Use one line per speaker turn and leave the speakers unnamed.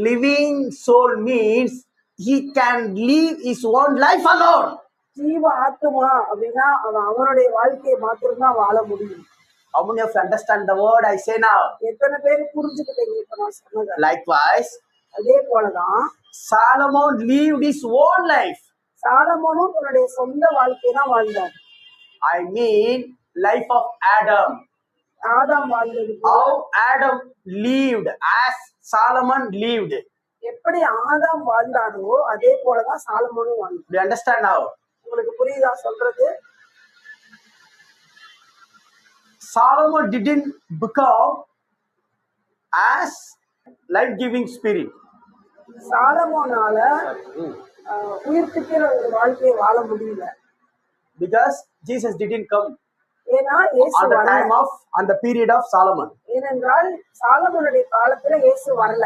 living soul means he can live his own life alone.
ஜீவ ஆத்மா அப்படின்னா அவன் அவனுடைய வாழ்க்கையை மாத்திரம்தான் வாழ முடியும்.
How many of you understand the word I say now?
எத்தனை பேர் புரிஞ்சுக்கிட்டீங்க இப்ப நான் சொன்னதை?
Likewise,
அதே போலதான்
Solomon lived his own life.
சாலமோனும் தன்னுடைய சொந்த வாழ்க்கையை தான் வாழ்ந்தார்.
I mean life of Adam.
ஆதாம் வாழ்ந்தது போல
How Adam lived as Solomon lived.
எப்படி ஆதாம் வாழ்ந்தாரோ அதே போலதான் சாலமோனும் வாழ்ந்தார்.
Do you understand now?
உங்களுக்கு புரியுதா சொல்றது?
Solomon didn't become as life-giving spirit.
சாலமோனால உயிர்ப்பிக்கிற ஒரு வாழ்க்கையை வாழ முடியல.
Because Jesus didn't come
ஏன்னா இயேசு
on the period of Solomon.
ஏனென்றால் சாலமோனுடைய காலத்துல இயேசு வரல.